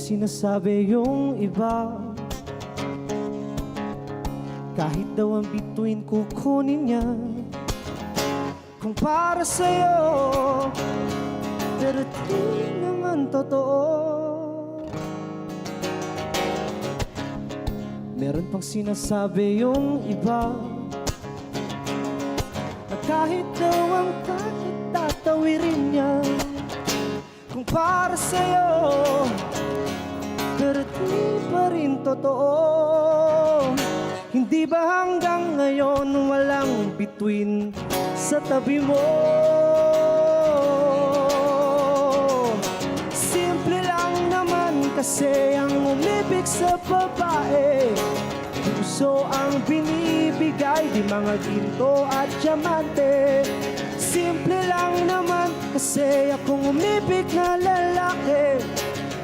sinasabi yung iba. Kahit daw ang bituin kukunin niya kung para sa'yo, pero di naman totoo. Meron pang sinasabi yung iba na kahit daw ang kahit tatawirin niya kung para sa'yo, pero di pa rin totoo. Hindi ba hanggang ngayon walang bituin sa tabi mo? Simple lang naman kasi ang umibig sa babae. Puso ang binibigay, di mga ginto at diamante. Simple lang naman kasi akong umibig na lalaki.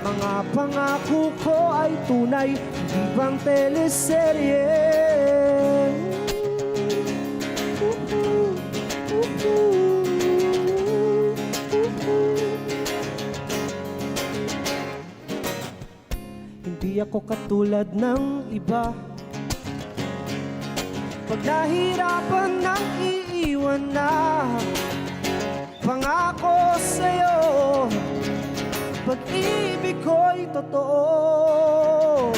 Mga pangako ko ay tunay, di bang teleserye. Hindi ako katulad ng iba. Pag nahirapan nang iiwan na, pangako sa'yo, pag-ibig ko'y totoo.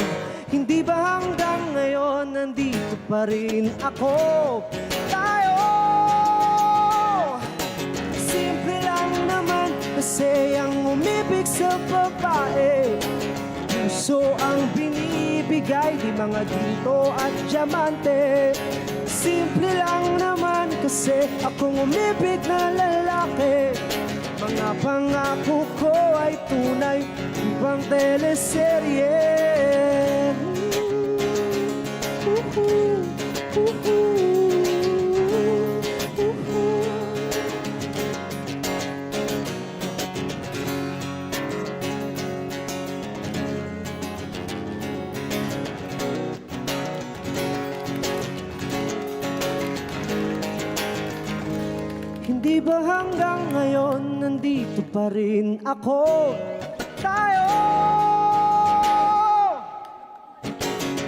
Hindi ba hanggang ngayon nandito pa rin ako? Tayo! Simple lang naman kasi ang umibig sa babae. Puso ang binibigay, di mga ginto at diamante. Simple lang naman kasi akong umibig na lalaki. Mga pangako ko ay tunay, di bang teleserye. Hindi ba hanggang ngayon nandito pa rin ako? Tayo!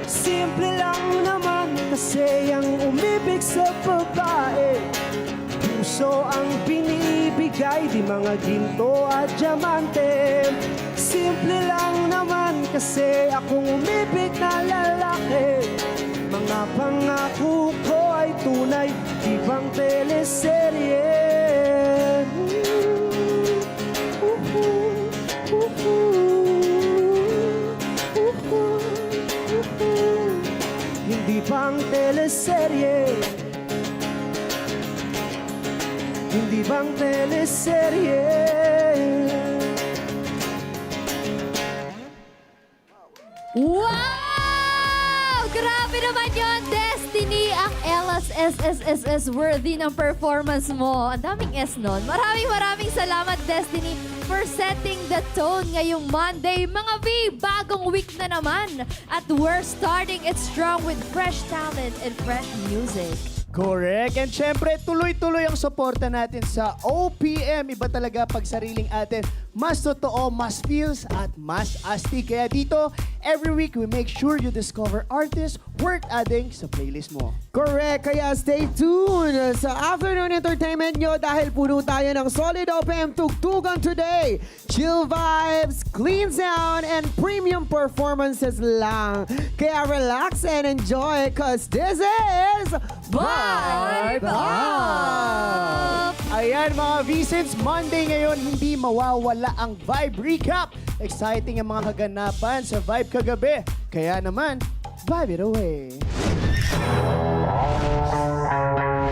Simple lang naman kasi ang umibig sa babae. Puso ang binibigay, di mga ginto at diamante. Simple lang naman kasi akong umibig na lalaki. Mga pangako ko ay tunay, di bang teleserye. Hindi bang teleserye. Hindi bang teleserye. Wow! Grabe naman yun, Destiny! Ang LSSSSS worthy ng performance mo. Ang daming S nun. Maraming salamat, Destiny, for setting the tone ngayong Monday. Mga V, bagong week na naman. At we're starting it strong with fresh talent and fresh music. Correct. And syempre, tuloy-tuloy ang suporta natin sa OPM. Iba talaga pag sariling atin. Mas totoo, mas feels, at mas astig. Kaya dito, every week, we make sure you discover artists worth adding sa playlist mo. Correct, kaya stay tuned sa afternoon entertainment nyo dahil puno tayo ng solid OPM tugtugan today. Chill vibes, clean sound, and premium performances lang. Kaya relax and enjoy cause this is Vibe Up! Ayan mga V-Since Monday ngayon, hindi mawawala ang Vibe Recap. Exciting ang mga kaganapan sa Vibe kagabi. Kaya naman, vibe it away.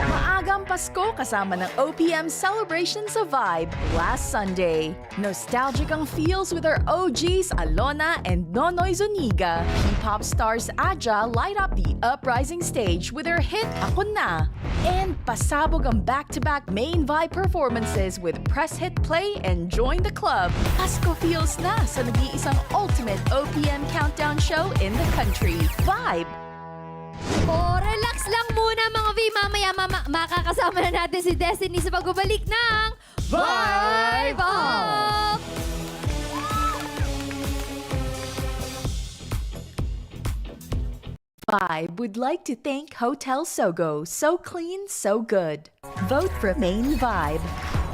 Maagang Pasko kasama ng OPM celebration sa Vibe last Sunday. Nostalgic ang feels with our OGs Alona and Nonoy Zuniga. Hip-hop stars Aja light up the uprising stage with their hit Ako Na. And pasabog ang back-to-back main Vibe performances with Press Hit Play and Join the Club. Pasko feels na sa nag-iisang ultimate OPM countdown show in the country. Vibe! Relax lang muna mga V. Mamaya makakasama na natin si Destiny sa pagbabalik ng Vibe Up! Vibe would like to thank Hotel Sogo. So clean, so good. Vote for Main Vibe.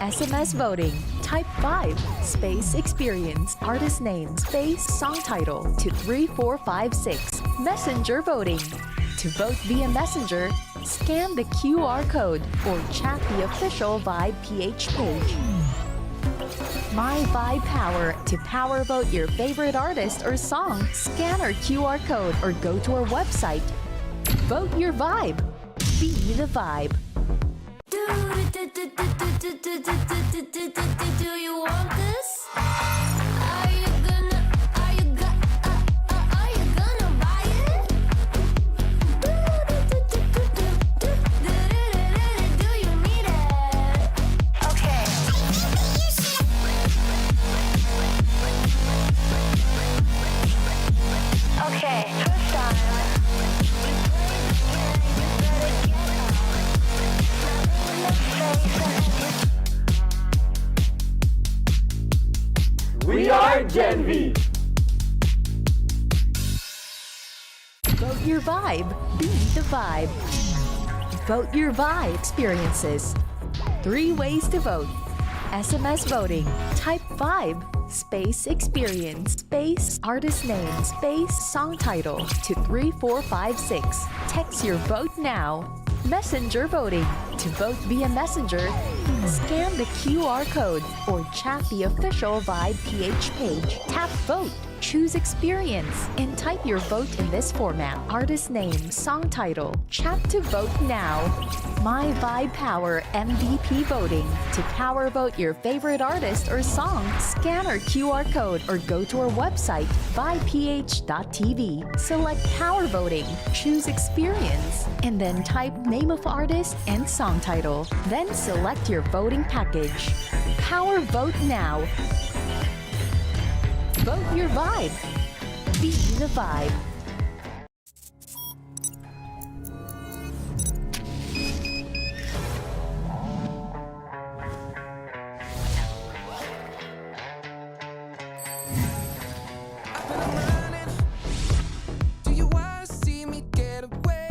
SMS voting. Type Vibe, space experience, artist name, space song title to 3456. Messenger voting. To vote via Messenger, scan the QR code or chat the official Vibe PH page. My Vibe Power. To power vote your favorite artist or song, scan our QR code or go to our website. Vote your vibe. Be the vibe. Do you want this? Are you gonna buy it? Do you need it? Okay. Okay, first time. We are Gen V! Vote your vibe. Be the vibe. Vote your vibe experiences. 3 ways to vote. SMS voting. Type vibe, space experience, space artist name, space song title to 3456. Text your vote now. Messenger voting. To vote via Messenger, scan the QR code or chat the official Vibe PH page. Tap Vote. Choose Experience and type your vote in this format. Artist name, song title. Chat to vote now. My Vibe Power MVP voting. To power vote your favorite artist or song, scan our QR code or go to our website, vibeph.tv. Select Power Voting. Choose Experience and then type name of artist and song title. Then select your voting package. Power Vote now. Vote your vibe. Be the vibe. Do you wanna see me get away?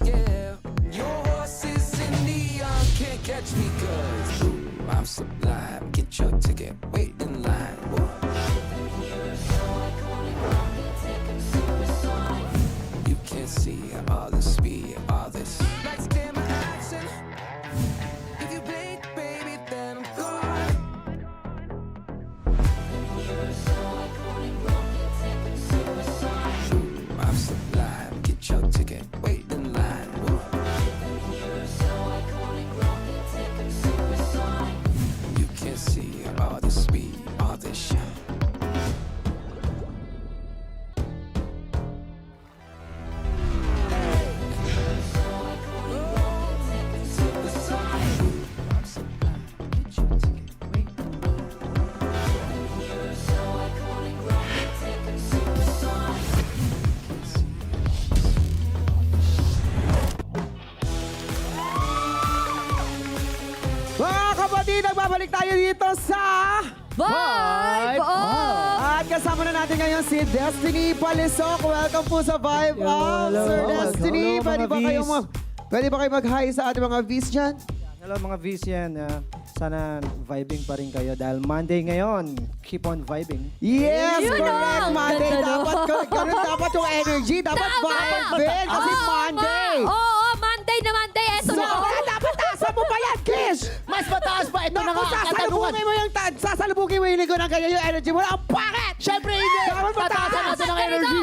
Yeah, your horse is in neon, can't catch me 'cause I'm sublime. Get your ticket, wait in line. Whoa. You can't see all the speed, all this. Lights, camera, action. If you blink, baby, then I'm gone. I'm sublime. Get your ticket, wait in line. Whoa. You can't see all the speed, all this shit. I'm sublime. Get your ticket, wait in line. Mga kapatid, nagbabalik tayo dito sa... Vibe! Oh! At kasama na natin ngayon si Destiny Palisok. Welcome po sa Vibe Up, hello. Sir Hello, Destiny. mga Vs. Pwede ba kayo mag-hi sa ating mga Vs dyan? Hello mga Vs yan. Sana vibing pa rin kayo dahil Monday ngayon. Keep on vibing. Yes, Yun correct. ang Monday. ganda Dapat, ganun dapat yung energy. Dapat Tama! vibe din kasi Monday. Oo, Monday na Monday. Eto So, na. dapat taasa mo pa yan, Kish! Mas mataas pa. Ito na Naku, nga. Katanungan. sasalubungin mo yung linggo ng kanya yung energy mo. Ang pangit! Siyempre hindi. Dapat Pataasan natin ang energy.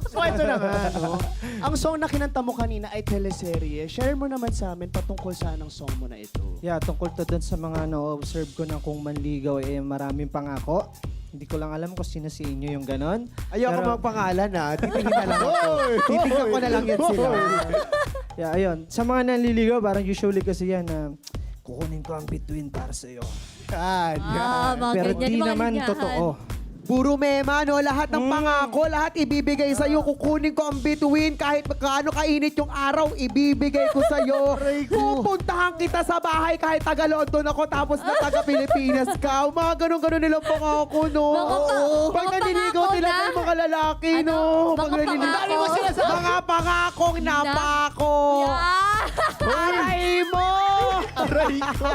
So ito na nga. No? Ang song na kinanta mo kanina ay teleserye. Share mo naman sa amin patungkol saan ang song mo na ito. Yeah, tungkol to dun sa mga na-observe ko na kung manligaw maraming pangako. Hindi ko lang alam kung sino sa inyo yung ganon. Ayoko Pero- magpangalan ha. Titingin na lang ako. Titingnan ko na lang yan sila. Yeah, ayun. Sa mga nanliligaw, parang usually kasi yan na kukunin ko ang bituin para sa'yo. Yan. Mga Pero ganyan, di mga naman linyahan. totoo. Puro mema, no? Lahat ng pangako, lahat ibibigay sa'yo. Kukunin ko ang bituin kahit kaano kainit yung araw, ibibigay ko sa'yo. Pupuntahan kita sa bahay kahit taga London ako tapos na taga Pilipinas ka. Mga ganun-ganun nilang pangako, no? Mga Pag mga naniligaw pangako nila na. ng mga lalaki, Ano? no? Mga Pag narinig- pangako. Dami mo sinasabi. Mga pangakong napako. Yeah! Aray mo! Aray ko.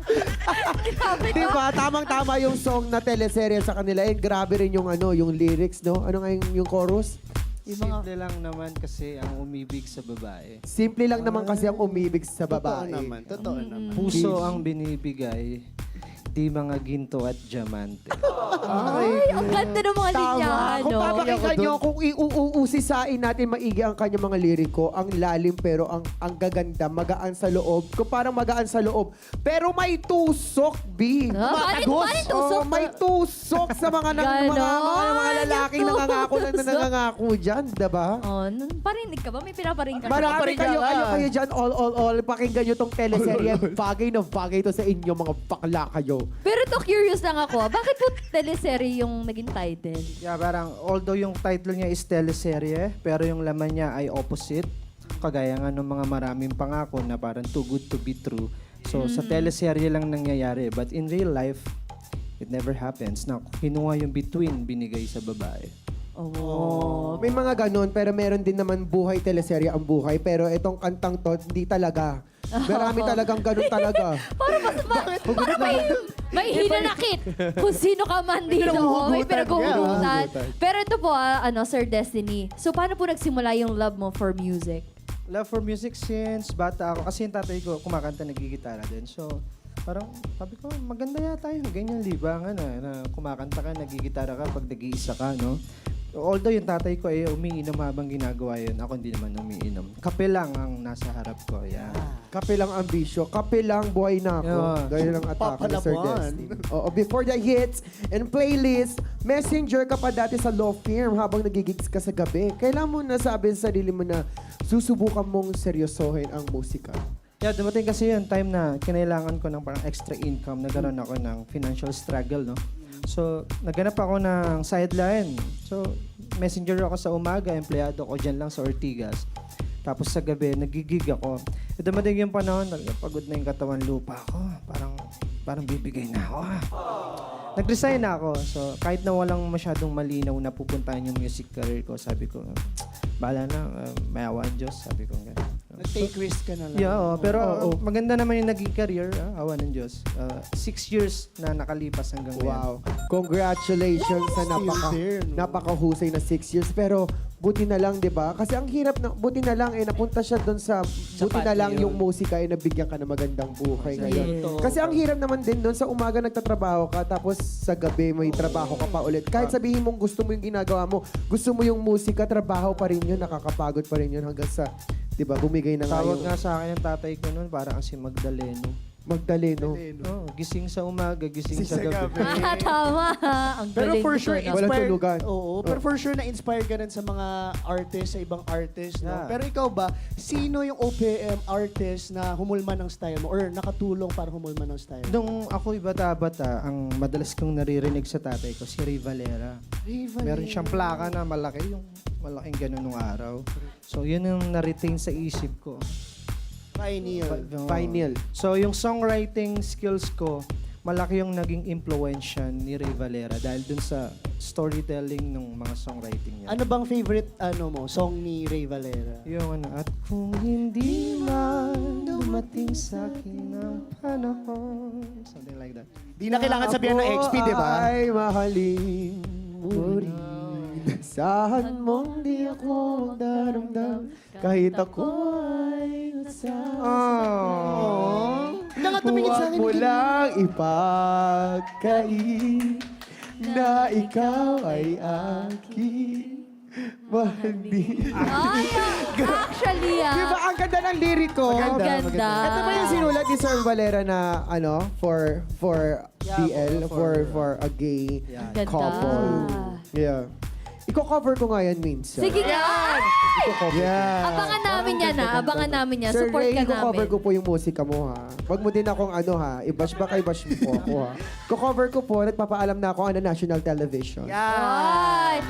Grabe to. Diba? Tamang-tama yung song na teleserye sa kanila. And grabe rin yung yung lyrics, no? Ano nga yung chorus? Simple lang naman kasi ang umibig sa babae. Simple lang naman kasi ang umibig sa Totoo babae. naman. Totoo naman. Puso ang binibigay, di mga ginto at diamante. Ay, ang ganda ng mga linya, Tama. Kung no? papakinggan nyo, kung iuusisain natin maigi ang kanyang mga liriko, ang lalim pero ang gaganda, magaan sa loob. Kung parang magaan sa loob. Pero may tusok, B. Bakit tusok? Oh, may tusok sa mga mga lalaking Ganon, nangangako na tusok. nangangako dyan, diba? Oh, parinig ka ba? May pinaparing ka. Marami kayo dyan, all. Pakinggan nyo tong teleserye. Bagay na bagay to sa inyo, mga bakla kayo. Pero to curious lang ako. Bakit po teleserye yung naging title? Yeah, parang although yung title niya is teleserye, pero yung laman niya ay opposite. Kagaya nga ng mga maraming pangako na parang too good to be true. So sa teleserye lang nangyayari. But in real life, it never happens. Na kinuha yung between binigay sa babae. Oh. May mga ganon, pero meron din naman buhay teleserye ang buhay. Pero itong kantang to, hindi talaga. Marami talagang ganon talaga. Para may hinanakit kung sino ka man dito. May pinaghuhugutan. Pero ito po, Sir Destiny. So, paano po nagsimula yung love mo for music? Love for music since bata ako. Kasi yung tatay ko kumakanta, nagigitara din. So, parang sabi ko, maganda yata yung ganyan libangan na kumakanta ka, nagigitara ka pag nag-iisa ka, no? Although yung tatay ko ay umiinom habang ginagawa yun, ako hindi naman umiinom. Kape lang ang nasa harap ko. Yeah. Kape lang ambisyo, kape lang buhay na ako. Yeah. Gaya lang atake ni Sir Papalaban. Destiny. Oo, before the hits and playlist, messenger ka pa dati sa law firm habang nagigigs ka sa gabi. Kailan mo nasabi sa sarili mo na susubukan mong seryosohin ang musika? Yeah, dumating kasi yung time na kinailangan ko ng parang extra income. Nagkaroon ako ng financial struggle, no? So, naghanap ako ng sideline. So, messenger ako sa umaga, empleyado ko dyan lang sa Ortigas. Tapos sa gabi, nagigig ako. E dumating yung panahon, pagod na yung katawan lupa ko. Parang bibigay na ako. Nag-resign na ako. So, kahit na walang masyadong malinaw na pupuntahan yung music career ko, sabi ko, bahala na, may awa ang Diyos. Sabi ko, gano'n. Nag-take risk ka na lang. Yeah, pero maganda naman yung naging career, awa ng Diyos. 6 years na nakalipas hanggang ngayon. Wow. Congratulations sa napakahusay na 6 years. Pero buti na lang, di ba? Kasi ang hirap na, buti na lang, napunta siya doon sa buti na lang yung musika, nabigyan ka ng magandang buhay ngayon. Kasi ang hirap naman din doon, sa umaga nagtatrabaho ka, tapos sa gabi may trabaho ka pa ulit. Kahit sabihin mong gusto mo yung ginagawa mo, gusto mo yung musika, trabaho pa rin yun, nakakapagod pa rin yun hanggang sa, di ba, bumigay na nga Tawag yung nga sa akin ng tatay ko noon, parang si Magdaleno. Magdaleno. Oh, gising sa umaga, gising sa gabi. Tama. Ang Pero galing for nito, sure, no? Walang inspired. tulugan. Oo, pero for sure na-inspire ka rin sa mga artist, sa ibang artist. No? Yeah. Pero ikaw ba, sino yung OPM artist na humulman ng style mo or nakatulong para humulman ng style mo? Nung ako'y bata-bata, ang madalas kong naririnig sa tatay ko, si Ray Valera. Meron siyang plaka na malaki, yung malaking ganun nung araw. So, yun yung na-retain sa isip ko. Pioneer. Final. So, yung songwriting skills ko, malaki yung naging impluensya ni Ray Valera dahil dun sa storytelling ng mga songwriting niya. Ano bang favorite song ni Ray Valera? Yung at kung hindi man dumating sa akin ang panahon. Something like that. Di na kailangan sabihan ng XP, di ba? Ay, mahalin mo rin. Saan mong di ako magdaramdam kahit ako ay Hindi nga tumingin sa akin. Huwag mo lang ipagkain na ikaw ay akin. Mahal din. Ay, actually, Di ba ang ganda ng liriko? Ang ganda. Ito ba yung sinulat ni Sir Valera na for BL, for a gay Ganda. couple? Yeah. Iko-cover ko nga yan minsan. Sige nga. Yeah. Abangan namin yan, ha? Abangan namin yan. Sir Support Ray, ka iko-cover namin. ko po yung musika mo, ha? Huwag mo din akong i-bash ba bash mo po ako, ha? Ko-cover ko po, nagpapaalam na ako on the national television. Ay.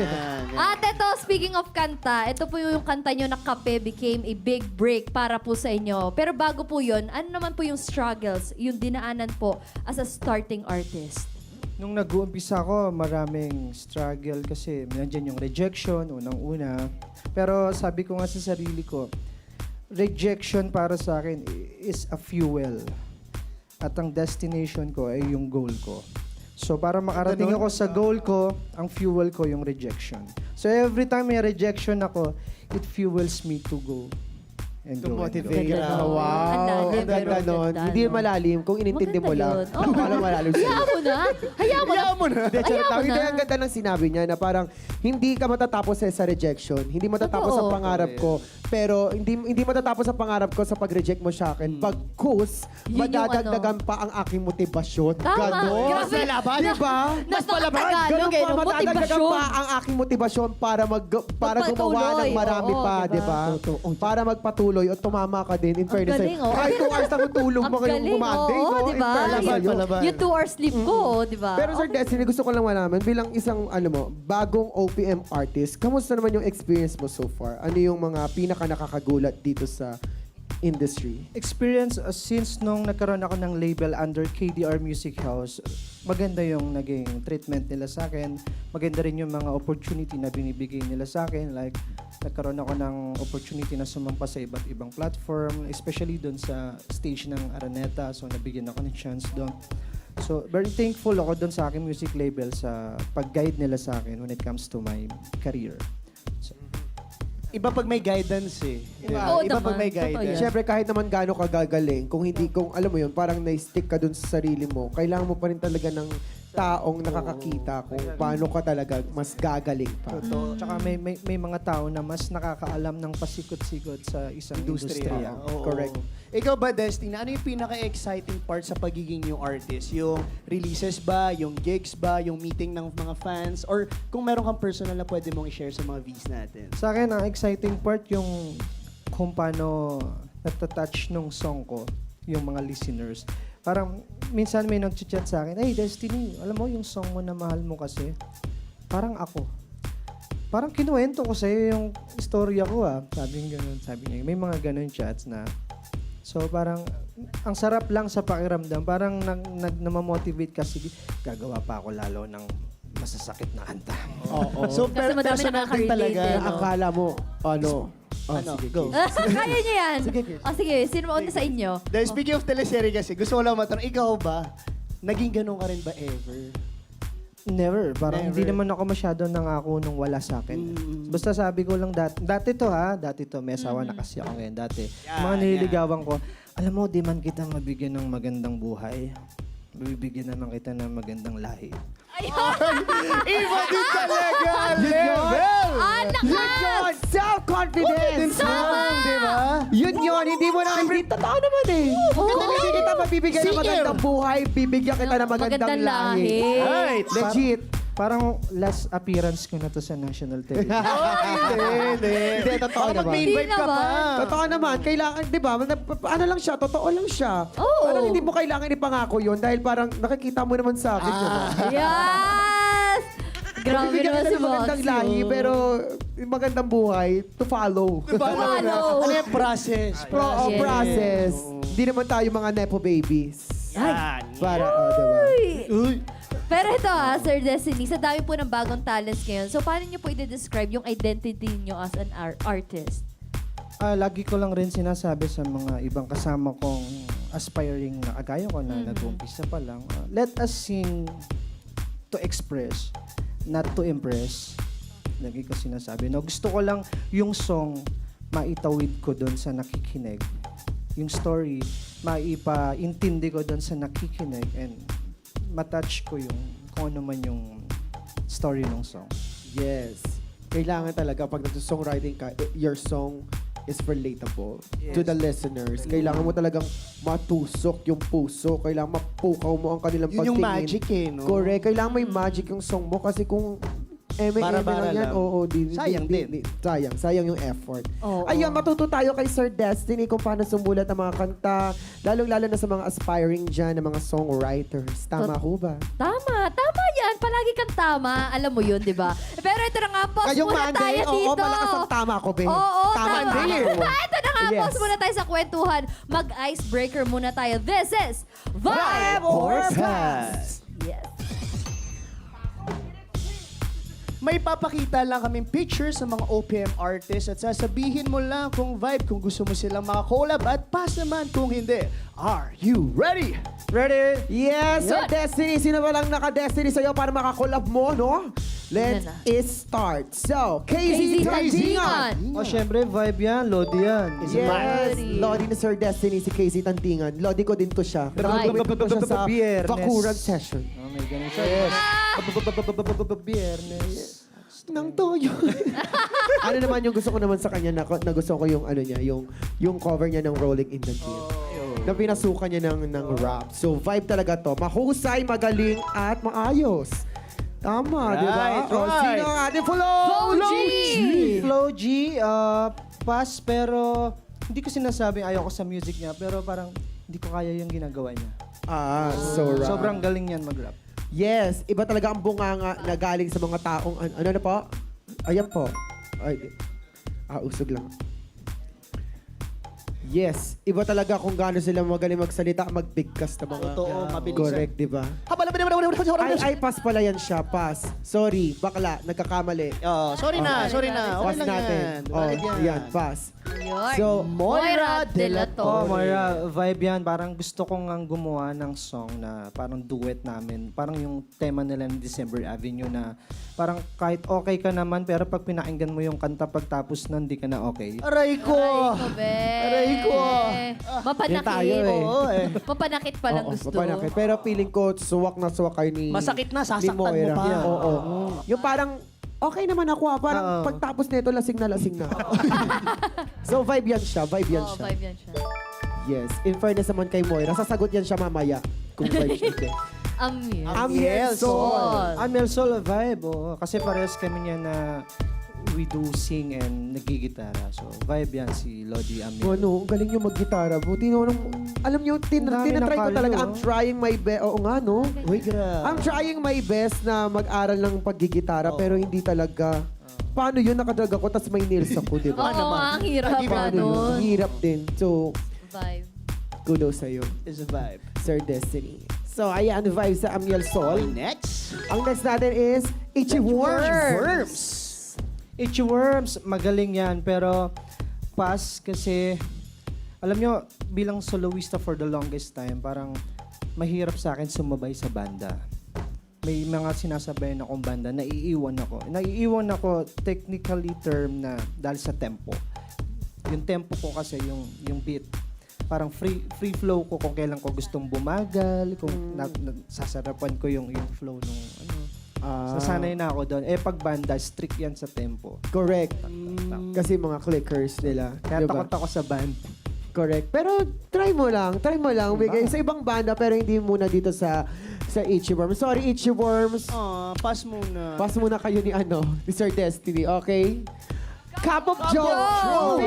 At ito, speaking of kanta, ito po yung kanta nyo na Kape became a big break para po sa inyo. Pero bago po yun, ano naman po yung struggles, yung dinaanan po as a starting artist? Nung nag-uumpisa ako, maraming struggle kasi nandiyan yung rejection, unang-una. Pero sabi ko nga sa sarili ko, rejection para sa akin is a fuel. At ang destination ko ay yung goal ko. So para makarating ako sa goal ko, ang fuel ko yung rejection. So every time may rejection ako, it fuels me to go. And To go and go. motivate. Ganda nun. Wow, Ang lalim, ang ganda pero nun. ganda, Hindi no? malalim kung inintindi mo Maganda lang. yun. Oo. Parang malalim sa'yo. Hayaan mo na. Hayaan mo na. Hayaan mo na. Hindi, charot Ayaw lang. mo Hindi, na. ang ganda ng sinabi niya na parang hindi ka matatapos sa rejection. Hindi matatapos Totoo. sa pangarap ko. Pero hindi matatapos sa pangarap ko sa pag-reject mo sa akin. Pagkus, Yun yung madadagdagan pa ang aking motibasyon. Tama. Ganon. Grabe. Mas laban. Diba? Mas palaban. Ganun eh, pa, no? matadagdagan Motivasyon. pa ang aking motibasyon para gumawa Magpatuloy. ng marami Oo, pa, diba? diba? Para magpatuloy at tumama ka din. In fairness, galing, oh. kahit 2 hours na tulog mo Ang kayong galing, gumanding, oo, no? In diba? fairness sa'yo. Palaban. Yung 2 hours sleep ko, di ba? Pero Sir Destiny, gusto ko lang malaman, bilang isang, bagong OPM artist, kamusta naman yung experience mo so far? Ano yung mga pinaka nakakagulat dito sa industry? Experience since nung nagkaroon ako ng label under KDR Music House, maganda yung naging treatment nila sa akin. Maganda rin yung mga opportunity na binibigay nila sa akin. Like, nagkaroon ako ng opportunity na sumampa sa iba't ibang platform, especially doon sa stage ng Araneta. So, nabigyan ako ng chance doon. So, very thankful ako doon sa aking music label sa pag-guide nila sa akin when it comes to my career. So, Iba pag may guidance eh. Diba? Oo Iba pag naman, may totoo guidance. yan. Siyempre, kahit naman gaano ka gagaling, kung alam mo yun, parang na-stick ka dun sa sarili mo, kailangan mo pa rin talaga ng taong nakakakita kung paano ka talaga mas gagaling pa. Totoo. Tsaka may mga tao na mas nakakaalam ng pasikot-sikot sa isang industriya. Oo. Correct. Ikaw ba, Destiny, ano yung pinaka-exciting part sa pagiging yung artist? Yung releases ba? Yung gigs ba? Yung meeting ng mga fans? Or kung meron kang personal na pwede mong i-share sa mga Vs natin? Sa akin, ang exciting part yung kung paano natatouch nung song ko, yung mga listeners. Parang minsan may nag-chat sa akin, hey Destiny, alam mo yung song mo na mahal mo kasi, parang ako. Parang kinuwento ko sa'yo yung istorya ko Sabi niya, may mga ganun chats na. So parang, ang sarap lang sa pakiramdam. Parang namamotivate kasi, gagawa pa ako lalo ng masasakit na kanta. Oo. Kasi So, madami personal din nakaka-relate talaga. eh, Na no? akala mo, Sige, go. Kaya niya yan. O sige, sino mauna sa inyo? Then, speaking of teleserye kasi, gusto ko lang matanong, ikaw ba, naging ganun ka rin ba ever? Never. Parang Never. hindi naman ako masyado nangako nung wala sa akin. Basta sabi ko lang dati to, may asawa na kasi ako ngayon dati. Mga nililigawan ko, alam mo, di man kita mabigyan ng magandang buhay. Bibigyan naman kita ng magandang lahi. Iba din talaga! Level! Anak Yun ka! yun! Self-confidence! Di ba? Yun yun, hindi mo na, hindi, totoo naman eh. Kung hindi kita mabibigyan ng Singer. magandang buhay, bibigyan kita ng magandang Magandang lahi. lahi. Right. Legit. Parang last appearance ko na to sa national television. Hindi, totoo Baka naman. mag-invite ka pa. naman. Totoo naman, kailangan, di ba, ano lang siya, totoo lang siya. Oo. Parang hindi mo kailangan ipangako yun dahil parang nakikita mo naman sa akin. di ba? Yes! Grabe Bibigyan naman kita si ng magandang Boxy. lahi, pero yung magandang buhay, to follow. Follow. Ano yung process? Yes. Process. Hindi naman tayo mga nepo babies. Yan. Para, diba? Uy. Pero ito Sir Destiny, sa dami po ng bagong talents ngayon, so paano niyo po i-describe yung identity niyo as an artist? Lagi ko lang rin sinasabi sa mga ibang kasama kong aspiring na kagaya ko na nag-umpisa pa lang, let us sing to express, not to impress. Lagi ko sinasabi. No, gusto ko lang yung song maitawid ko doon sa nakikinig. Yung story, maipaintindi ko doon sa nakikinig and matouch ko yung kung ano man yung story ng song. Yes. Kailangan talaga pag nag-songwriting ka, your song is relatable to the listeners. Kailangan mo talagang matusok yung puso. Kailangan mapukaw mo ang kanilang Yun pagtingin. yung magic eh, no? Correct. Kailangan may magic yung song mo kasi kung Bara-bara lang yan, lang. oo, Sayang din. sayang yung effort. Oo. Ayun, matuto tayo kay Sir Destiny kung paano sumulat ng mga kanta, lalong-lalo na sa mga aspiring dyan, ng mga songwriters. Tama ho ba? Tama yan. Palagi kang tama. Alam mo yun, di ba? Pero ito na nga, pause Ngayong muna Monday, tayo oo, dito. malakas ang tama ko, Ben. Oo, tama. din. Ito na nga, Yes. pause muna tayo sa kwentuhan. Mag-icebreaker muna tayo. This is Vibe or or Pass? Yes. May papakita lang kaming pictures ng mga OPM artists at sasabihin mo lang kung vibe, kung gusto mo silang makakolab at pass naman kung hindi. Are you ready? Ready? Yes, Sir Destiny. Sino ba lang naka-Destiny sa'yo para makakolab mo, no? Let's Yan na. start. So, KZ KZ Tandingan. Tandingan. Oh, syempre, vibe yan. Lodi yan. Yes, Lodi. Lodi ni Sir Destiny, si KZ Tandingan. Lodi ko din to siya. Pero Vibe. gagawin ko siya sa Biyernes. Bakuran session. Oh, may ganun siya. Yes. Biyernes. Nang toyo. Ano naman yung gusto ko naman sa kanya na gusto ko yung ano niya, yung cover niya ng Rolling in the Deep. Na pinasukan niya ng rap. So vibe talaga to. Mahusay, magaling at maayos. Tama, di ba? Right, O, right. sino ang ating Flo G? Flow G, pass pero hindi ko sinasabing ayoko sa music niya pero parang hindi ko kaya yung ginagawa niya. So rap. Sobrang galing niyan mag-rap. Yes, iba talaga ang bunganga na galing sa mga taong, ano na po? Ayan po. Ay, usog lang. Yes, iba talaga kung gaano sila magaling magsalita, magbigkas na mga... Totoo, mabilis. Correct, di ba? Ay, pass pala yan siya, pass. Sorry, bakla, nagkakamali. Oh, sorry na. Okay Pass lang natin. yan. Oh, Valid yan. yan, pass. Yun. So, Moira De La Oh, Torre. Moira, vibe yan. Parang gusto kong ang gumawa ng song na parang duet namin. Parang yung tema nila ng December Avenue na parang kahit okay ka naman pero pag pinakinggan mo yung kanta pagtapos nun, di ka na okay. Aray ko. Aray ko. Mapanakit. tayo eh. Oo eh. Mapanakit pa lang Oo, gusto. mapanakit. Pero feeling ko, suwak na suwak kayo ni... Masakit na, ni sasaktan mo Moira. pa. Oo. Yung parang, okay naman ako Parang Oo. pagtapos nito, lasing na lasing na. So, vibe yan siya. Vibe yan Oo, siya. vibe yan siya. Yes. In fairness naman kay Moira, sasagot yan siya mamaya. Kung vibe siya. Hindi. Amir. Amiel Sol. Amel Sol vibe, oo. Kasi parehas kami niya na we do sing and nagigitara. So, vibe yan si Lodi Amel. Ano, ang galing yung mag-gitara. Buti nung, alam niyo, Ang dami tinatry ko nakalo, talaga. ah. I'm trying my best. Oo nga, no? Uy, grabe. I'm trying my best na mag-aral ng paggigitara, pero hindi talaga. Paano yun? Nakadrag ako, tapos may nails ako, di Oo ba? nga, ang hirap Paano yun? nun. Hirap din. So, Vibe. kudos sa'yo, It's a vibe. Sir Destiny. So, ayan, vibe sa Amiel Sol. Next. Ang next natin is Itchy Worms. Itchy Worms, magaling yan. Pero pass kasi, alam nyo, bilang soloista for the longest time, parang mahirap sa akin sumabay sa banda. May mga sinasabayan akong banda, naiiwan ako. Naiiwan ako technically term na dahil sa tempo. Yung tempo ko kasi, yung beat, parang free flow ko kung kailan ko gustong bumagal, kung sasarapan ko yung flow nung ano. Sasanay na ako doon. Eh pag banda, strict yan sa tempo. Correct. Kasi mga clickers nila. Kaya diba? takot ako sa band. Correct. Pero try mo lang. Bigay sa ibang banda pero hindi muna dito sa Itchy Worms. Sorry, Itchy Worms. Pass muna. Pass muna kayo ni Sir Destiny, okay? Cup of Joe!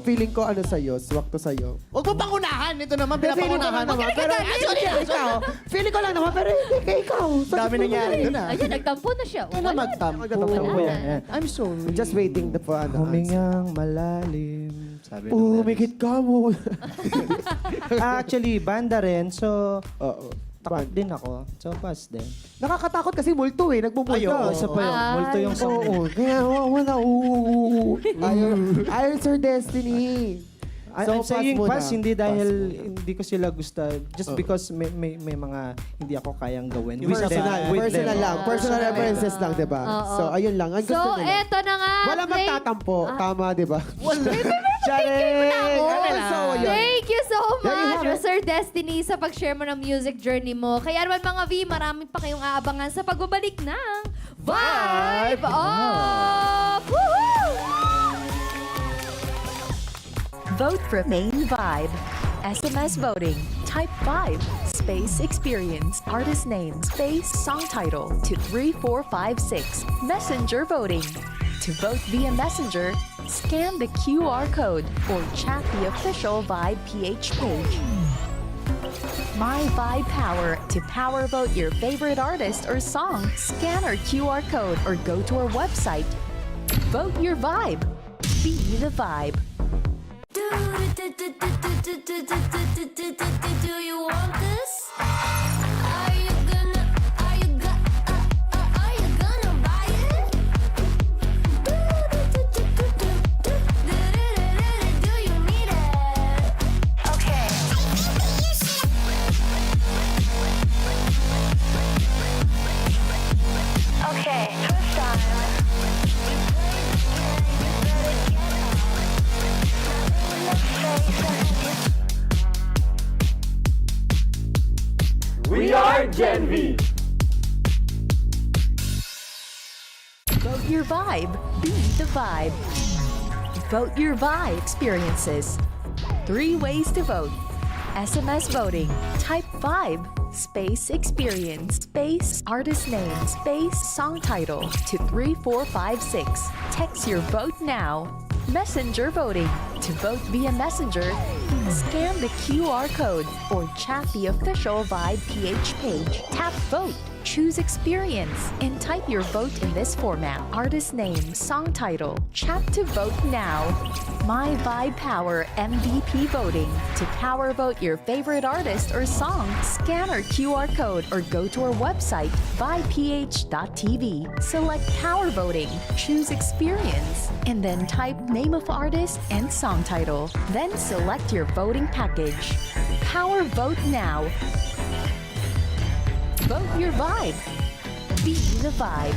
Feeling ko sa'yo, swak to sa'yo. Huwag mo pangunahan. Ito naman, Feeling ko lang naman, pero hindi ikaw. Feeling ko lang naman, pero hindi ka ikaw. Dami nangyari doon ah. Ayun, nagtampo na siya. Kaya na magtampo. Wala na. Yan. I'm sorry. Just waiting the answer. Humingang malalim. Sabi ng Pumikit ka mo. Actually, banda rin. So, Oo. takot din ako. So, pass din. Nakakatakot kasi multo eh. Nagmumulto. Ayaw. Isa pa yun. Multo yung song. Oo. Kaya wala. Ayaw, Sir Destiny. I'm saying muna. pass, hindi dahil Pass muna. hindi ko sila gusto. Just because may mga hindi ako kayang gawin. Personal lang. Personal references lang, di ba? Oo. So, ayun lang. Ang gusto So, nila. eto na nga. Wala magtatampo. Tama, di ba? Charing! So, yun. Thank you so There you have much, it. Sir Destiny, sa pag-share mo ng music journey mo. Kaya naman mga V, marami pa kayong aabangan sa pagbabalik ng Vibe Up! Woohoo! Vote for Main Vibe. SMS voting. Type 5. Space experience. Artist name. Space song title to 3456. Messenger voting. To vote via Messenger, scan the QR code or chat the official Vibe PH page. My Vibe Power. To power vote your favorite artist or song, scan our QR code or go to our website. Vote your vibe. Be the vibe. Do you want this? Are you gonna buy it? Be the Vibe. Vote your vibe experiences. 3 ways to vote. SMS voting. Type vibe. Space experience. Space artist name. Space song title to 3456. Text your vote now. Messenger voting. To vote via Messenger, scan the QR code or chat the official Vibe PH page. Tap vote. Choose experience and type your vote in this format. Artist name, song title. Chat to vote now. My Vibe Power MVP voting. To power vote your favorite artist or song, scan our QR code or go to our website, vibeph.tv. Select power voting, choose experience, and then type name of artist and song title. Then select your voting package. Power vote now. Vote your vibe. Be the vibe.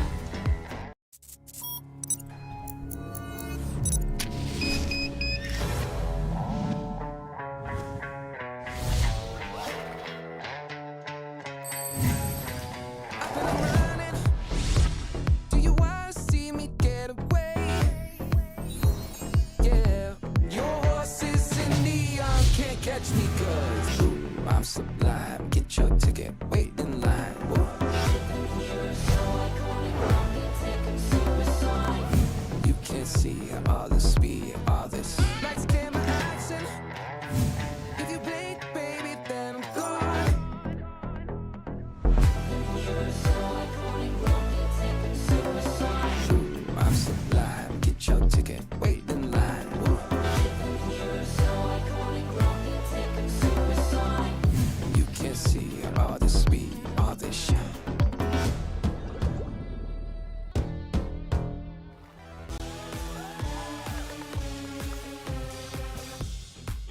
Do you wanna see me get away? Yeah, your horse is in neon, can't catch me 'cause ooh, I'm sublime. Get your ticket, wait in line. Whoa. You can't see all the speed, all this lights, camera, action. If you blink, baby, then I'm gone. I'm sublime. Get your ticket. Wait in line. Woo. You can't see all the speed, all this shit.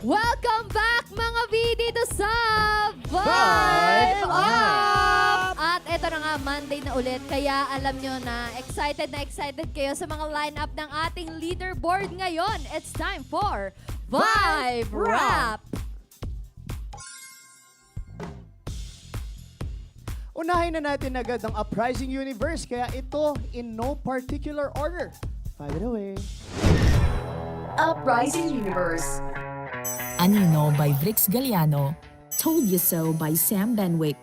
Welcome back mga V dito sa Vibe Vibe Up! At eto na nga, Monday na ulit. Kaya alam nyo na excited kayo sa mga lineup ng ating leaderboard ngayon. It's time for Vibe Rap! Unahin na natin agad ang Uprising Universe, kaya ito in no particular order. Five it away. Uprising Universe. Anino by Vrix Galliano. Told You So by Sam Benwick.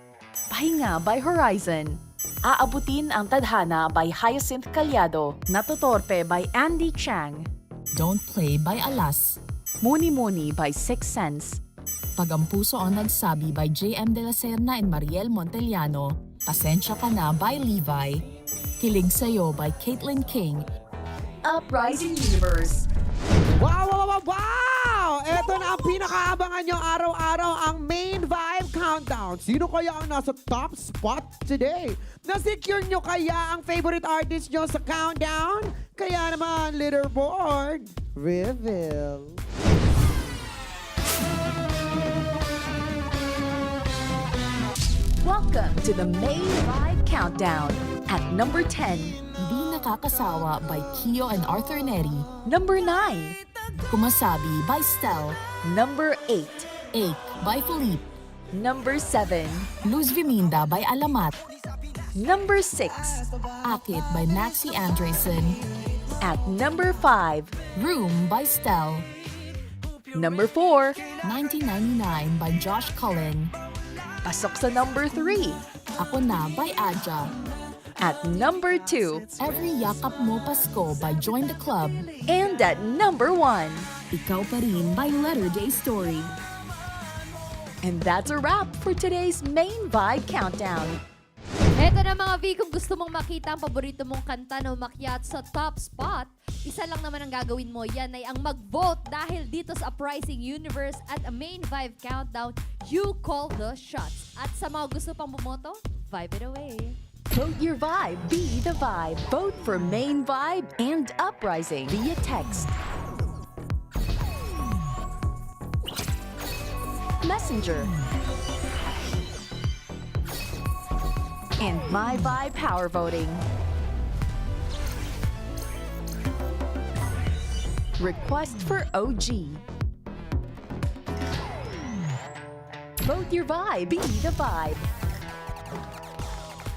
Pahinga by Horizon. Aabutin ang Tadhana by Hyacinth Calyado. Natotorpe by Andy Chang. Don't Play by Alas. Muni Muni by Six Sense. Pag ang puso ang nagsabi by JM De La Serna and Mariel Montellano. Pasensya Ka Na by Levi. Kilig Sa'yo by Caitlin King. Uprising Universe. Wow, wow, wow, wow! Ito na ang pinakaabangan nyo araw-araw, ang main Vibe Countdown. Sino kaya ang nasa top spot today? Na-secure nyo kaya ang favorite artist nyo sa countdown? Kaya naman, leaderboard reveal. Welcome to the main Vibe Countdown. At number 10, Di Nakakasawa by Kio and Arthur Neri. number 9, Kumasabi by Stel. number 8, Ache by Philippe. number 7, Luz Viminda by Alamat. number 6, Akit by Maxi Andresen. at number 5, Room by Stel. number 4, 1999 by Josh Cullen. pasok sa number 3, Ako Na by Adja. at number 2, Every Yakap Mo Pasko by Join the Club. and at number 1. Ikaw Pa Rin by Letter Day Story. And that's a wrap for today's main Vibe Countdown. Eto na mga V, kung gusto mong makita ang paborito mong kanta na umakyat sa top spot, isa lang naman ang gagawin mo. Yan ay ang mag-vote dahil dito sa Uprising Universe at a main Vibe Countdown, you call the shots. At sa mga gusto pang bumoto, vibe it away. Vote your vibe, be the vibe. Vote for main vibe and uprising via text. Messenger. And My Vibe Power Voting. Request for OG. Vote your vibe, be the vibe.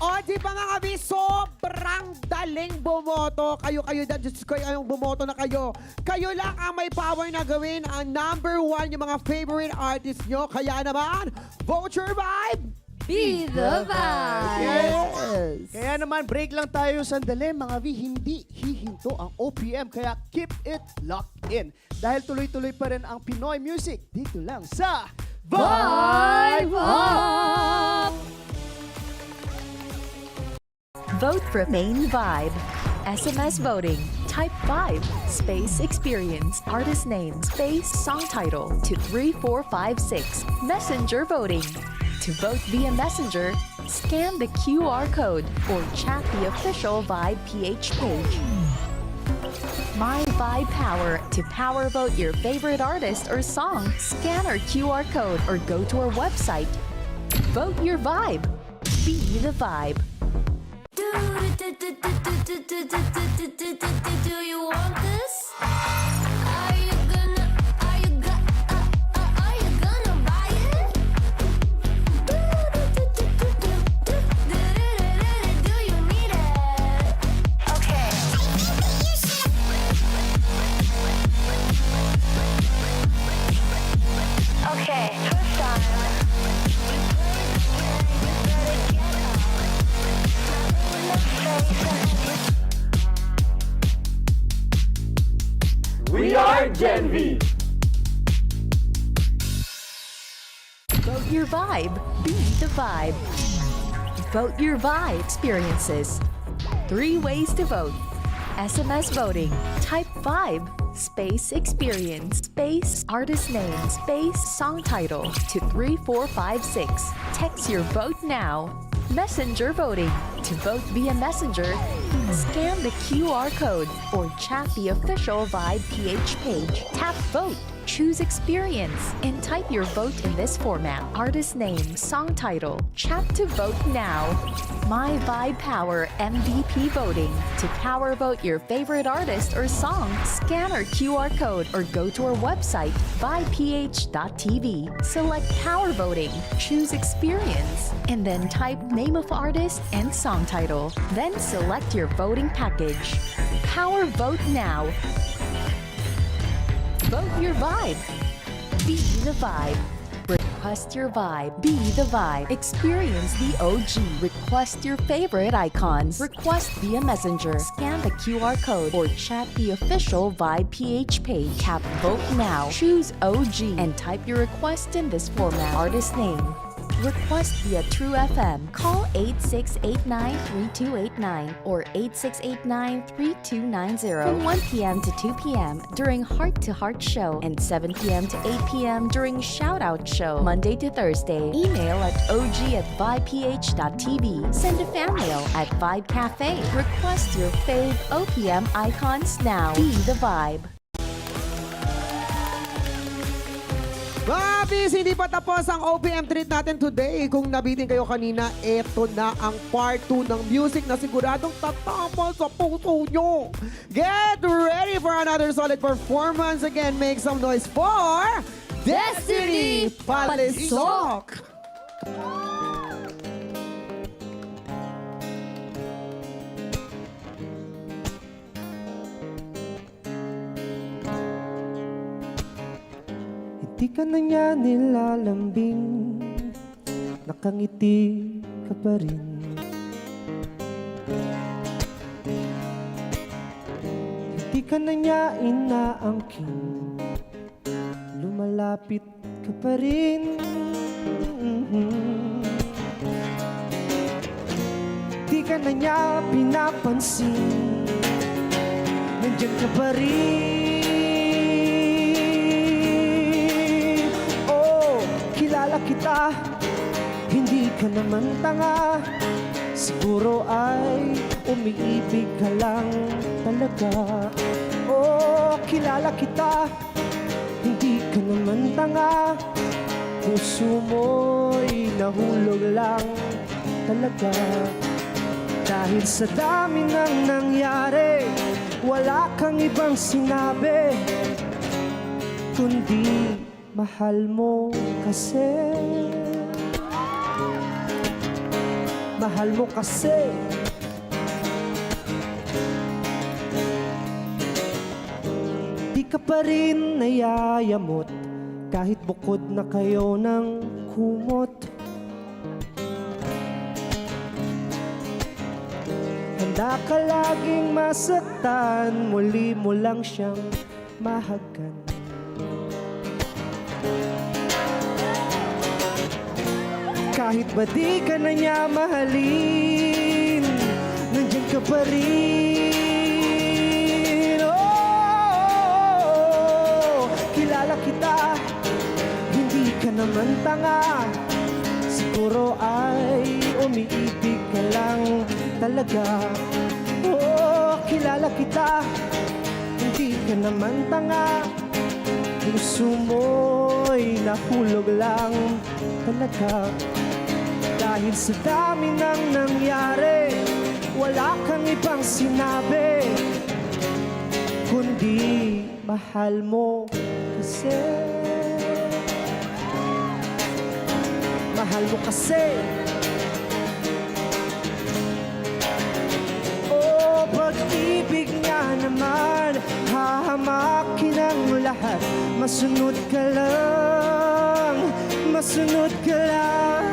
O, di ba mga kabi, sobrang daling bumoto. Kayo dyan, Diyos ko, yung bumoto na kayo. Kayo lang ang may power na gawin ang number 1 yung mga favorite artists nyo. Kaya naman, vote your vibe! Be the vibe! Yes! Kaya naman, break lang tayo sandali. Mga V, hindi hihinto ang OPM. Kaya keep it locked in. Dahil tuloy-tuloy pa rin ang Pinoy music dito lang sa Vibe Up! Vote for Main Vibe. SMS voting. Type 5, space experience, artist name, space song title to 3456. Messenger voting. To vote via Messenger, scan the QR code or chat the official Vibe PH page. My Vibe Power. To power vote your favorite artist or song, scan our QR code or go to our website. Vote your vibe. Be the vibe. Do you want this? Are you gonna buy it? Do you need it? Okay. Okay, first time. We are Gen V! Vote your vibe. Be the vibe. Vote your vibe experiences. 3 ways to vote. SMS voting. Type vibe, space experience, space artist name, space song title to 3456. Text your vote now. Messenger voting. To vote via Messenger, scan the QR code or chat the official Vibe PH page. Tap Vote. Choose Experience and type your vote in this format. Artist name, song title. Chat to vote now. My Vibe Power MVP voting. To power vote your favorite artist or song, scan our QR code or go to our website, vibeph.tv. Select Power Voting. Choose Experience and then type name of artist and song title. Then select your voting package. Power Vote now. Vote your vibe. Be the vibe. Request your vibe. Be the vibe. Experience the OG. Request your favorite icons. Request via Messenger. Scan the QR code or chat the official Vibe PH page. Tap Vote Now. Choose OG and type your request in this format. Artist name. Request via True FM. Call 8689-3289 or 8689-3290 from 1 p.m. to 2 p.m. during Heart to Heart Show and 7 p.m. to 8 p.m. during Shoutout Show. Monday to Thursday. Email at og@vibeph.tv. Send a fan mail at Vibe Cafe. Request your fave OPM icons now. Be the vibe. Babis, hindi pa tapos ang OPM treat natin today. Kung nabitin kayo kanina, eto na ang part 2 ng music na siguradong tatama sa puso nyo. Get ready for another solid performance. Again, make some noise for Destiny Palisok! Di ka na niya nilalambing, nakangiti ka pa rin. Di ka na niya inaangkin, lumalapit ka pa rin. Di ka na niya pinapansin, nandiyan ka pa rin. Kilala kita, hindi ka naman tanga. Siguro ay umiibig ka lang talaga. Oh, kilala kita, hindi ka naman tanga. Puso mo'y nahulog lang talaga. Dahil sa dami ng nangyari, wala kang ibang sinabi kundi mahal mo kasi. mahal mo kasi. Di ka pa rin nayayamot kahit bukod na kayo ng kumot. Handa ka laging masaktan, muli mo lang siyang mahagan. Kahit ba di ka na niya mahalin, nandiyan ka pa rin. Oh, kilala kita, hindi ka naman tanga. Siguro ay umiibig ka lang talaga. Oh, kilala kita, hindi ka naman tanga. Puso mo'y nahulog lang talaga. Dahil sa dami nang nangyari, wala kang ibang sinabi, kundi mahal mo kasi. Mahal mo kasi. Oh, pag-ibig niya naman, hahamakin ang lahat. Masunod ka lang, masunod ka lang.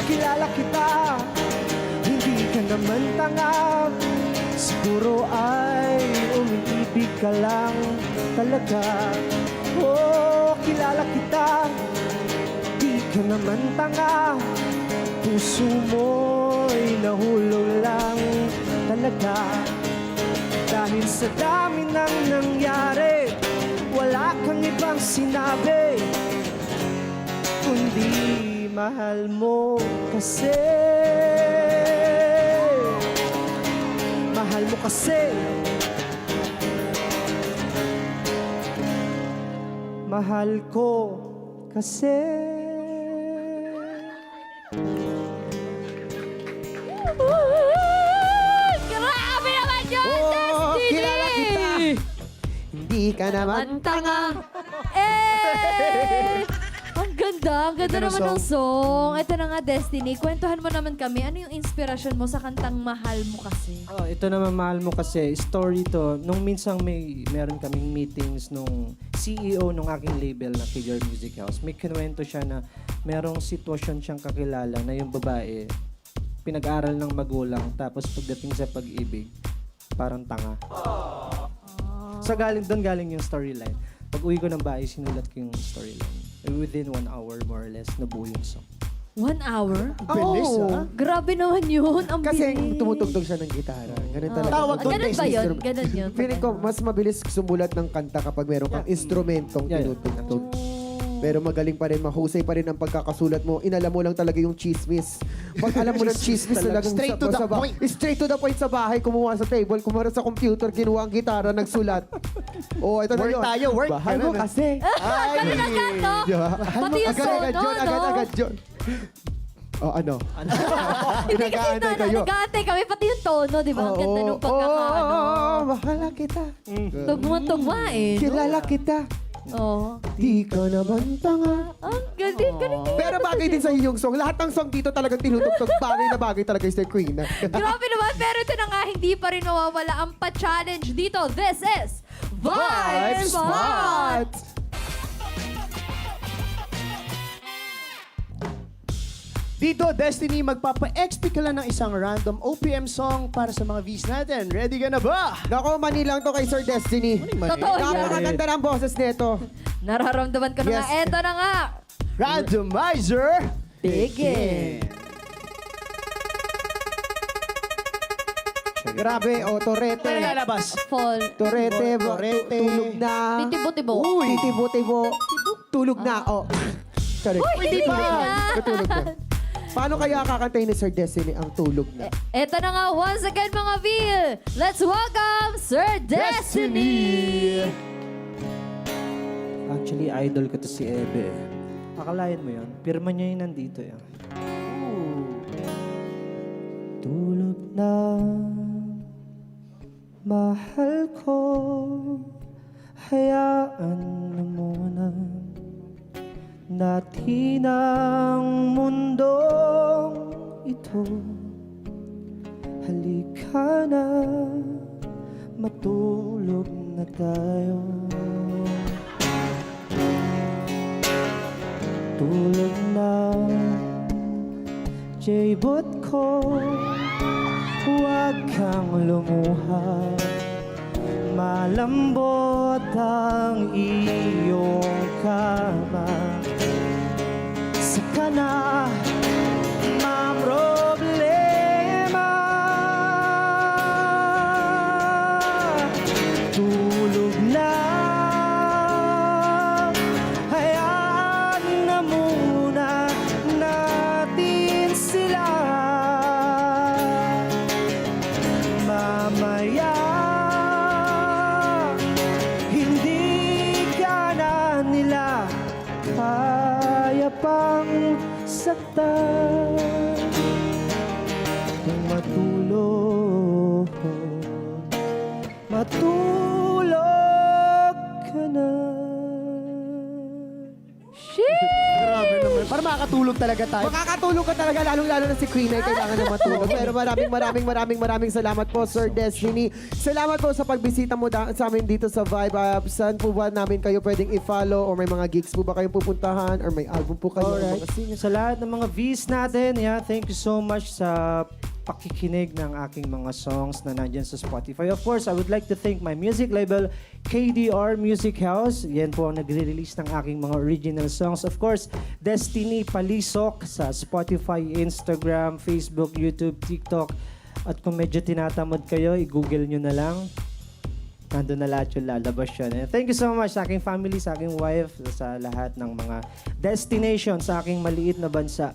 Kilala kita, hindi ka naman tanga. Siguro ay umiibig ka lang talaga. Oh, kilala kita, di ka naman tanga. Puso mo'y nahulog lang talaga. Dahil sa dami nang nangyari, wala kang ibang sinabi, kundi mahal mo kasi. Mahal mo kasi. Mahal ko kasi. Grabe naman yun, Oh, Destiny! kilala kita. Hindi ka naman Ang tanga. Eh! Ang ganda Ganda ng naman ng song. Ito na nga, Destiny. Kwentuhan mo naman kami. Ano yung inspirasyon mo sa kantang Mahal Mo Kasi? Oh, ito naman mahal mo kasi story to. Nung minsang meron kaming meetings nung CEO nung aking label na Figure Music House. May kinuwento siya na merong sitwasyon siyang kakilala na yung babae pinag-aral ng magulang tapos pagdating sa pag-ibig parang tanga. So galing yung storyline. Pag uwi ko ng bahay, sinulat ko yung storyline. Within 1 hour more or less, nabuo yung song. 1 hour? Bilis, ah. Grabe naman yun. Ang Kasi bilis. tumutugtog siya ng gitara. Ganun talaga. Tawag doon, Ganun ba Destiny. yun? Ganun yun. Feeling ko, mas mabilis sumulat ng kanta kapag meron kang instrumentong Yeah. tinutugtog. Pero magaling pa rin, mahusay pa rin ang pagkakasulat mo. Inalam mo lang talaga yung chismis. Pag alam mo ng chismis talagang Straight to the point. Straight to the point sa bahay, kumuha sa table, kumuha sa computer, kinuha ang gitara, nagsulat. Oh, ito na Work yun. tayo, work. Bahal mo Ganun, kasi. Ganun agad, no? Diba? Pati yung Agad-agad sono, yun, no? agad-agad yun. Oh, ano? Hindi kasi Nag-aantay kayo. nag-aantay kami. Pati yung tono, di ba? Ang ganda nung pagkakaano. Bahala kita. Tugma-tugma eh. Kilala kita. Oo. Di ka naman tanga. Ang galing. Pero bagay din sa yung song. Lahat ng song dito talagang tinutugtog. Bagay na bagay talaga yung Queen. Grabe naman. Pero ito na nga, hindi pa rin mawawala ang pa-challenge dito. This is Vibe Spot! Dito, Destiny, magpapa-XP ka lang ng isang random OPM song para sa mga V's natin. Ready ka na ba? Nako, manilang to kay Sir Destiny. Totoo yan. Napakaganda ng boses nito. Nararamdaman ko na Yes. nga. Eto na nga. Randomizer, Begin. Grabe, oh, torete. Ano lalabas? Fall. Torete, Torete. tulog na. Titibo-tibo. Titibo-tibo. Tulog na, oh. Sorry. Hindi na. Tulog na. Paano kaya kakantayin ni Sir Destiny ang tulog na? Eto na nga, once again mga Vil. Let's welcome Sir Destiny. Actually, idol ko to si Ebe. Akalain mo yun? Pirma niya yun nandito yan. Tulog na, mahal ko, hayaan na muna. natin ang mundong ito. Halika na, matulog na tayo. Tulog na, J-Bot ko, huwag kang lumuha. Malambot ang iyong kama. Saka na ma-problema. Tulog na, hayaan na muna natin sila. Mamaya hindi ka na nila kaya pang saktan. Kung matulog ka na. Grabe naman. Para makakatulog talaga tayo. Makakatulog ka talaga, lalong-lalo na si Queen ay kailangan na matulog. Pero maraming salamat po, Sir Destiny. Salamat po sa pagbisita mo sa amin dito sa Vibe. Saan po ba namin kayo pwedeng i-follow? Or may mga gigs po ba kayong pupuntahan? Or may album po kayo? Alright. Mga singers? Sa lahat ng mga V's natin, yeah, thank you so much sa pakikinig ng aking mga songs na nandyan sa Spotify. Of course, I would like to thank my music label, KDR Music House. Yan po ang nagre-release ng aking mga original songs. Of course, Destiny Palisok sa Spotify, Instagram, Facebook, YouTube, TikTok. At kung medyo tinatamad kayo, i-google nyo na lang. Nandun na lahat yung lalabas yun. And thank you so much sa aking family, sa aking wife, sa lahat ng mga destination sa aking maliit na bansa.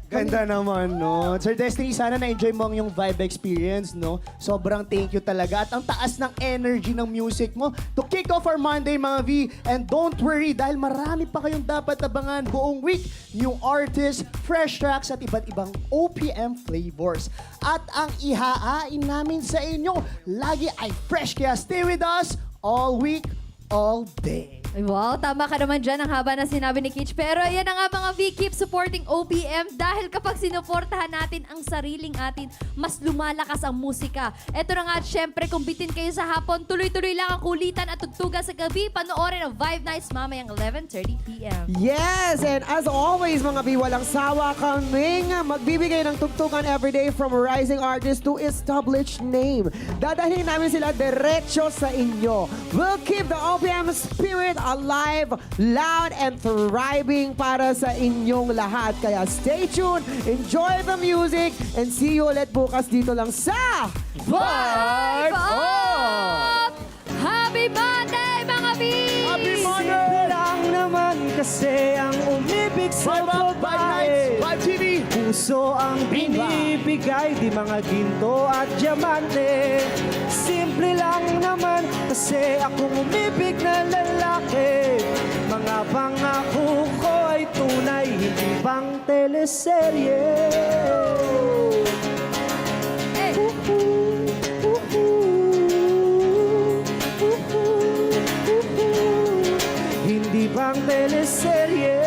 Ganda naman, no? Sir Destiny, sana na-enjoy mo ang yung vibe experience, no? Sobrang thank you talaga. At ang taas ng energy ng music mo to kick off our Monday, mga V. And don't worry, dahil marami pa kayong dapat abangan buong week. New artists, fresh tracks, at iba't ibang OPM flavors. At ang ihahain namin sa inyo, lagi ay fresh. Kaya stay with us all week, all day. Ay, wow, tama ka naman dyan ang haba na sinabi ni Kitch. Pero ayan na nga mga V, keep supporting OPM dahil kapag sinuportahan natin ang sariling atin, mas lumalakas ang musika. Eto na nga, syempre, kung bitin kayo sa hapon, tuloy-tuloy lang ang kulitan at tugtugan sa gabi. Panoorin ang Vibe Nights mamayang 11:30 p.m. Yes, and as always mga B, walang sawa kaming magbibigay ng tugtugan everyday from rising artist to established name. Dadalhin namin sila diretso sa inyo. We'll keep the OPM spirit alive, loud, and thriving para sa inyong lahat. Kaya stay tuned, enjoy the music, and see you ulit bukas dito lang sa Vibe Up! Happy Monday, mga B! Happy Monday! Simple lang naman kasi ang umibig sa Vibe Up, Vibe babae. Nights, Vibe TV. Puso ang binibigay, di mga ginto at diamante. Simple lang naman kasi akong umibig na lalaki. Mga pangako ko ay tunay, hindi pang teleserye. Hey! Hindi pang teleserye.